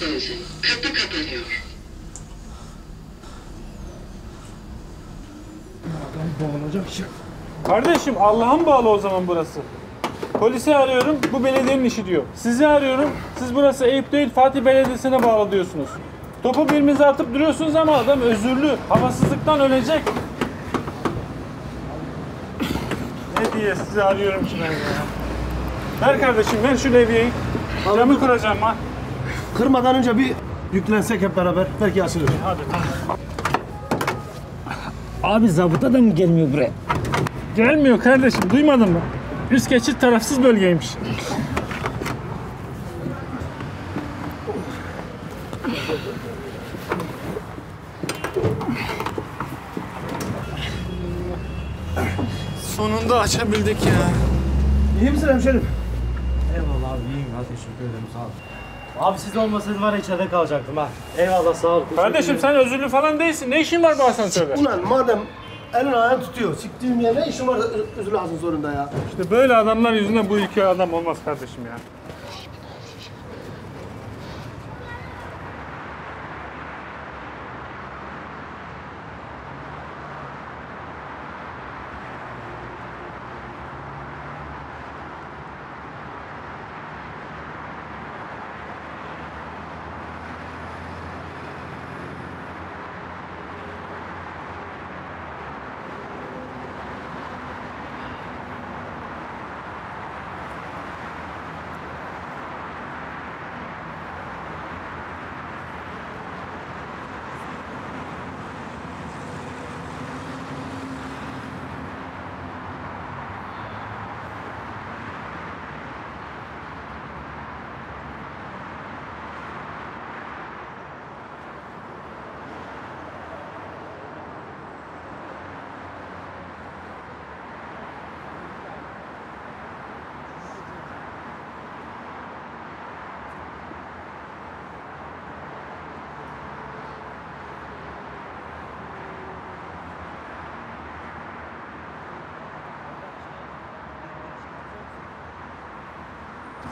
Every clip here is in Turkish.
açmanızı. Kapı kapanıyor. Adam boğulacak şimdi. Kardeşim Allah'a mı bağlı o zaman burası? Polisi arıyorum, bu belediyenin işi diyor. Sizi arıyorum, siz burası Eyüp değil Fatih Belediyesi'ne bağlı diyorsunuz. Topu birbirinize atıp duruyorsunuz ama adam özürlü, havasızlıktan ölecek. Ne diye sizi arıyorum ki ben ya? Ver kardeşim, ver şu levyeyi. Camı kıracağım ha. Kırmadan önce bir yüklensek hep beraber. Belki açılır. Hadi. Abi zabıta da mı gelmiyor buraya? Gelmiyor kardeşim, duymadın mı? Üst geçit tarafsız bölgeymiş. Sonunda açabildik ya. İyi misin hemşerim? Eyvallah abi iyiyim ya teşekkür ederim sağ ol. Abi siz olmasaydın var ya içeride kalacaktım ha. Eyvallah sağ ol. Kardeşim sen özürlü falan değilsin. Ne işin var bu asansörde? Ulan madem elin ayağın tutuyor, siktiğim yer ne işin var özür lazım zorunda ya? İşte böyle adamlar yüzünden bu ülke adam olmaz kardeşim ya.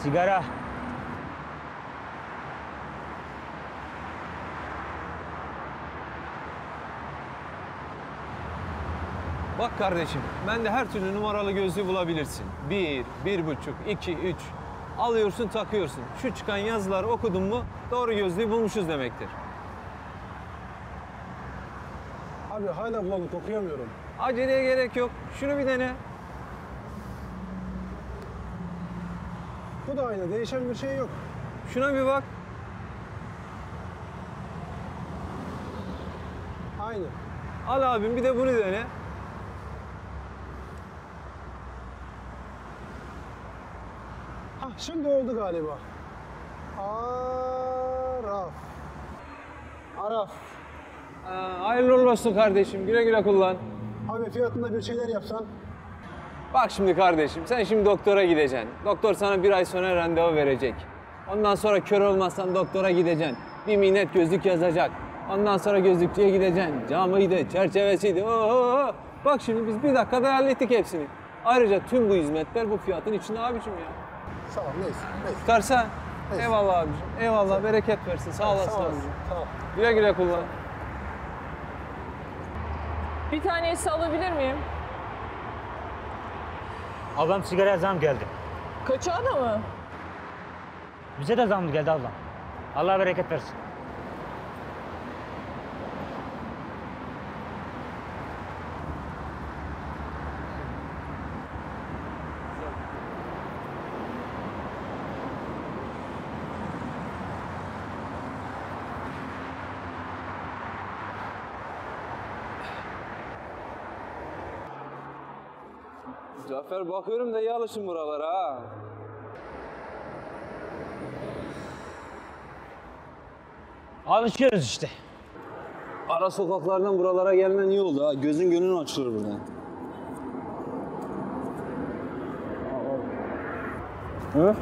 Sigara. Bak kardeşim, ben de her türlü numaralı gözlüğü bulabilirsin. 1, 1,5, 2, 3. Alıyorsun, takıyorsun. Şu çıkan yazıları okudun mu doğru gözlüğü bulmuşuz demektir. Abi hala bulanık okuyamıyorum. Aceleye gerek yok. Şunu bir dene. Bu da aynı, değişen bir şey yok. Şuna bir bak. Aynı. Al abim bir de bunu dene. Hah şimdi oldu galiba. Araf. Araf. Hayırlı uğurlu olsun kardeşim. Güle güle kullan. Abi fiyatında bir şeyler yapsan. Bak şimdi kardeşim, sen şimdi doktora gideceksin. Doktor sana 1 ay sonra randevu verecek. Ondan sonra kör olmazsan doktora gideceksin. Bir minnet gözlük yazacak. Ondan sonra gözlükçüye gideceksin. Camıydı, çerçevesiydi. Oo. Bak şimdi biz 1 dakikada hallettik hepsini. Ayrıca tüm bu hizmetler bu fiyatın içinde abicim ya. Sağ ol neyse. Neyse. Tutarsa Neyse. eyvallah abicim. Eyvallah, bereket versin. Sağ olasın Sağ abicim. olasın. Tamam. Güle güle kullan. Bir tanesi alabilir miyim? Ablam sigaraya zam geldi. Kaçağı da mı? Bize de zam geldi ablam. Allah bereket versin. Cafer bakıyorum da iyi alışın buralara ha. Alışıyoruz işte. Ara sokaklardan buralara gelmen iyi oldu ha. Gözün gönlün açılır buradan. Hı?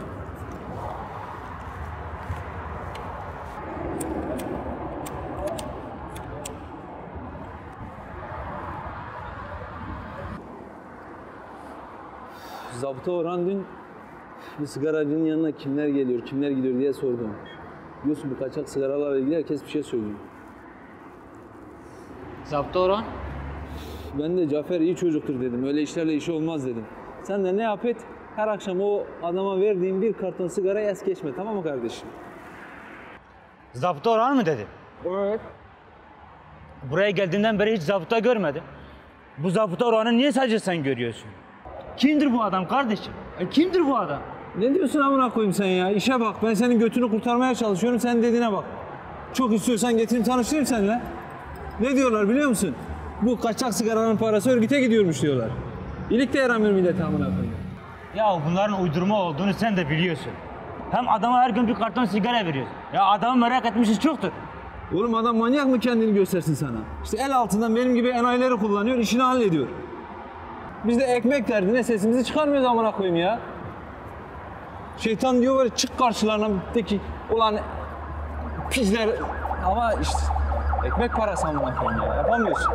Zabıta Orhan dün bir sigaracının yanına kimler geliyor, kimler gidiyor diye sordum. Biliyorsun bu kaçak sigaralarla ilgili herkes bir şey söylüyor. Zaptı Orhan. Ben de Cafer iyi çocuktur dedim. Öyle işlerle işi olmaz dedim. Sen de ne yap et? Her akşam o adama verdiğin bir karton sigara es geçme, tamam mı kardeşim? Zaptı Orhan mı dedi? Evet. Buraya geldiğinden beri hiç zabıta görmedim. Bu zabıta Orhan'ı niye sadece sen görüyorsun? Kimdir bu adam kardeşim? Kimdir bu adam? Ne diyorsun amına koyayım sen ya? İşe bak. Ben senin götünü kurtarmaya çalışıyorum. Sen dediğine bak. Çok istiyorsan getireyim tanıştırayım seninle. Ne diyorlar biliyor musun? Bu kaçak sigaranın parası örgüte gidiyormuş diyorlar. İyilik de yaramıyor millete amına koyayım. Ya bunların uydurma olduğunu sen de biliyorsun. Hem adama her gün bir karton sigara veriyorsun. Ya adamı merak etmişiz çoktur. Oğlum adam manyak mı kendini göstersin sana? İşte el altından benim gibi enayileri kullanıyor, işini hallediyor. Biz de ekmek derdine sesimizi çıkarmıyoruz amına koyayım ya. Şeytan diyor böyle çık karşılarına de ki ulan pisler ama işte ekmek parası amına koyayım ya yapamıyorsun.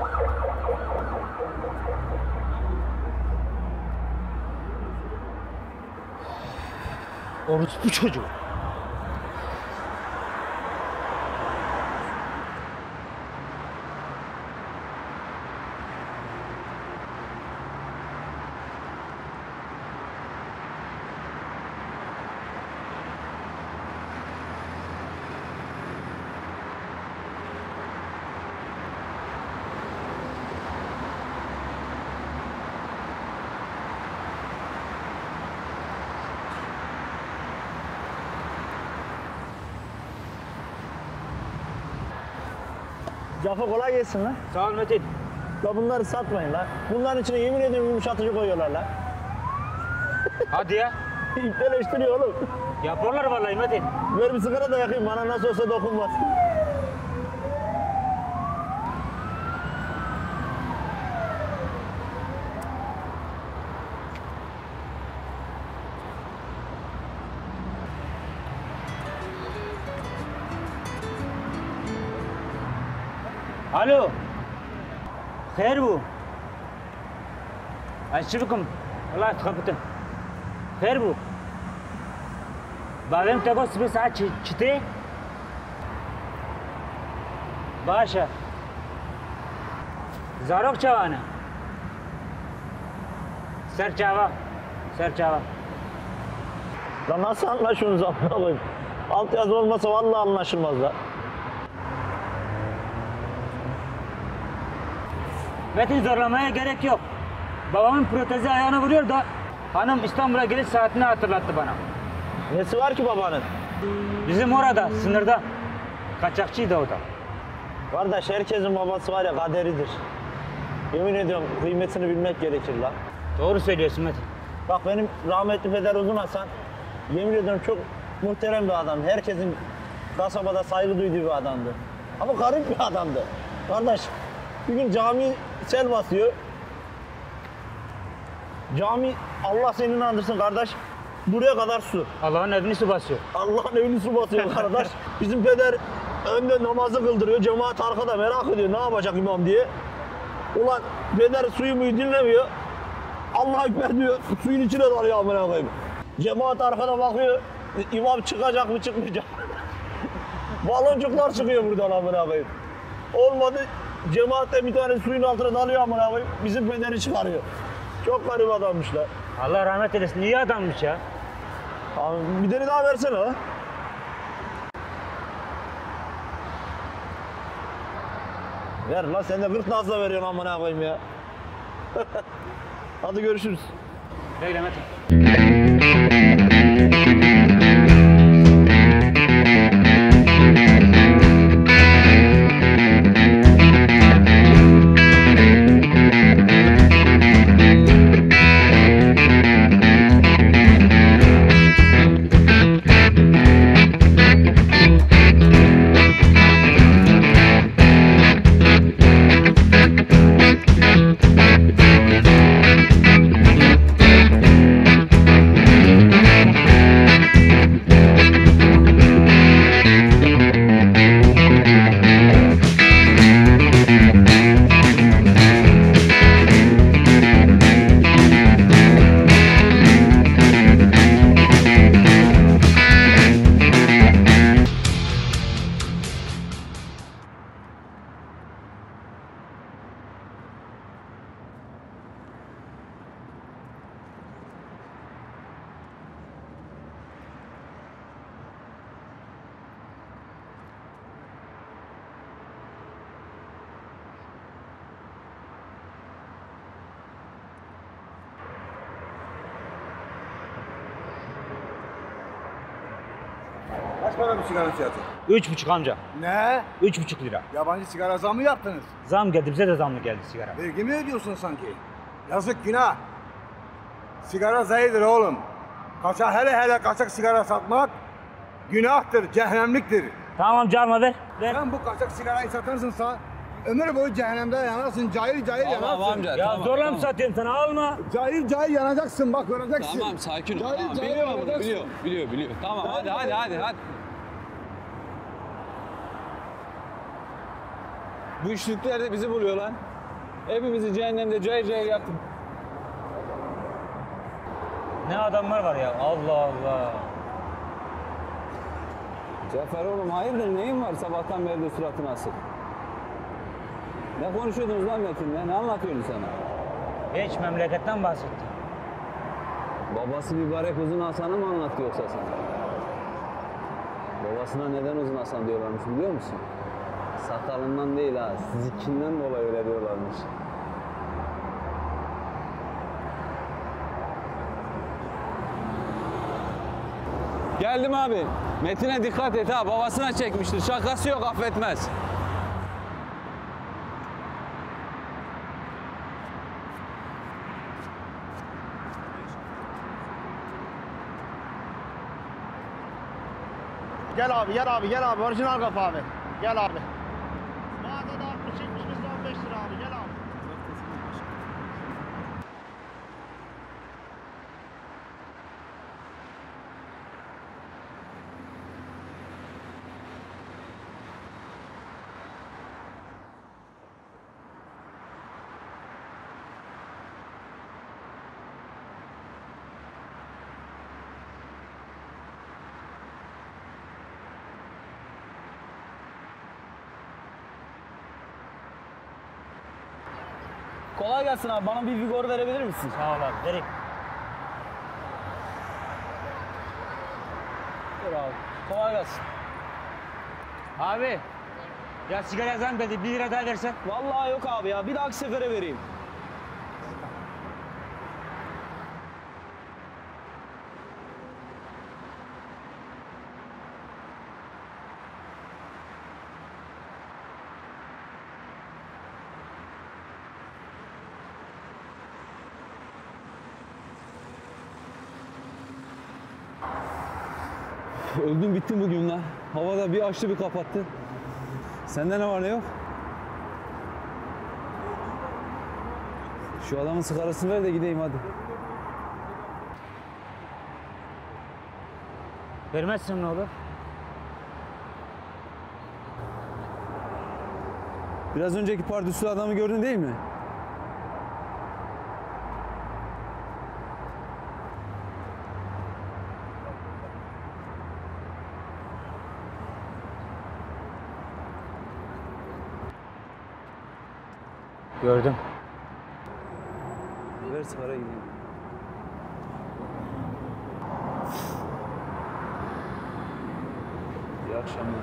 Orospu çocuğu. Cafa kolay gelsin lan. Sağ ol Metin. La bunları satmayın lan. Bunların içine yemin ediyorum yumuşatıcı koyuyorlar lan. Hadi ya. İpteleştiriyor oğlum. Yaparlar vallahi Metin. Ver bir sigara da yakayım bana nasıl olsa dokunmaz. Alo. Hayır bu. Açıkım. Allah kapatın. Hayır bu. Bağlam tabi sıvı saat çıtı. Başa. Zarok çavana. Serçava. Serçava. Lan nasıl anlaşıyorsunuz amına koyayım? Alt yazı olmasa vallahi anlaşılmaz lan. Metin zorlamaya gerek yok. Babamın protezi ayağına vuruyor da hanım İstanbul'a geliş saatini hatırlattı bana. Nesi var ki babanın? Bizim orada, sınırda. Kaçakçıydı o da. Kardeş herkesin babası var ya kaderidir. Yemin ediyorum kıymetini bilmek gerekir lan. Doğru söylüyorsun Metin. Bak benim rahmetli Peder Uzun Hasan yemin ediyorum çok muhterem bir adamdı. Herkesin kasabada saygı duyduğu bir adamdı. Ama garip bir adamdı. Kardeş bir gün cami sel basıyor. Cami Allah seni inandırsın kardeş. Buraya kadar su. Allah'ın evini su basıyor. Allah'ın evini su basıyor kardeş. Bizim peder önde namazı kıldırıyor. Cemaat arkada merak ediyor ne yapacak imam diye. Ulan peder suyu muyu dinlemiyor. Allah ekber diyor. Suyun içine dalıyor amına koyayım. Cemaat arkada bakıyor. İmam çıkacak mı çıkmayacak mı? Baloncuklar çıkıyor buradan amına koyayım. Olmadı cemaatte bir tane suyun altına dalıyor amına koyayım. Bizim pederi çıkarıyor. Çok garip adammışlar. Allah rahmet eylesin. İyi adammış ya. Abi bir tane daha versene ha. Ver lan sen de 40 nazla veriyorsun amına koyayım ya. Hadi görüşürüz. Öyle Metin. Kaç para bir sigara fiyatı? 3,5 amca. Ne? 3,5 lira. Yabancı sigara zam mı yaptınız? Zam geldi, bize de zamlı geldi sigara. Vergi mi ödüyorsun sanki? Yazık günah. Sigara zehirdir oğlum. Hele kaçak sigara satmak günahtır, cehennemliktir. Tamam amca alma ver. Ver. Sen bu kaçak sigarayı satarsınsa ömür boyu cehennemde yanarsın, cahil yanarsın. Tamam amca. Ya tamam, zorla tamam. mı satayım sana, alma. Cahil yanacaksın, bak göreceksin. Tamam sakin ol. Cahil Tamam, cahil biliyor bunu, yanacaksın. biliyor. Tamam hadi. Bu üçlükler de bizi buluyor lan. Hepimizi cehennemde cayır yaktın. Ne adamlar var ya, Allah Allah. Cafer oğlum hayırdır neyin var sabahtan beri de suratın asık? Ne konuşuyordunuz lan Metin'le? Ne anlatıyorsun sana? Hiç memleketten bahsetti. Babası mübarek Uzun Hasan'ı mı anlattı yoksa sana? Babasına neden Uzun Hasan diyorlarmış biliyor musun? Sakalından değil ha, zikinden dolayı öyle diyorlarmış. Geldim abi. Metin'e dikkat et ha, babasına çekmiştir. Şakası yok, affetmez. Gel abi. Orijinal kapı abi. Gel abi. Mağazada 60, 70, 15 lira abi. Gel abi. Kolay gelsin abi, bana bir Vigor verebilir misin? Sağ ol abi, vereyim. Dur abi, kolay gelsin. Abi, ya sigara zam geldi, 1 lira daha versen. Vallahi yok abi ya, bir dahaki sefere vereyim. Öldüm bittim bugün lan. Havada bir açtı bir kapattı. Sende ne var ne yok? Şu adamın sigarasını ver de gideyim hadi. Vermezsen ne olur? Biraz önceki pardüsü adamı gördün değil mi? Gördüm. Ver sigara gideyim. İyi akşamlar.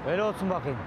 Öyle olsun bakayım.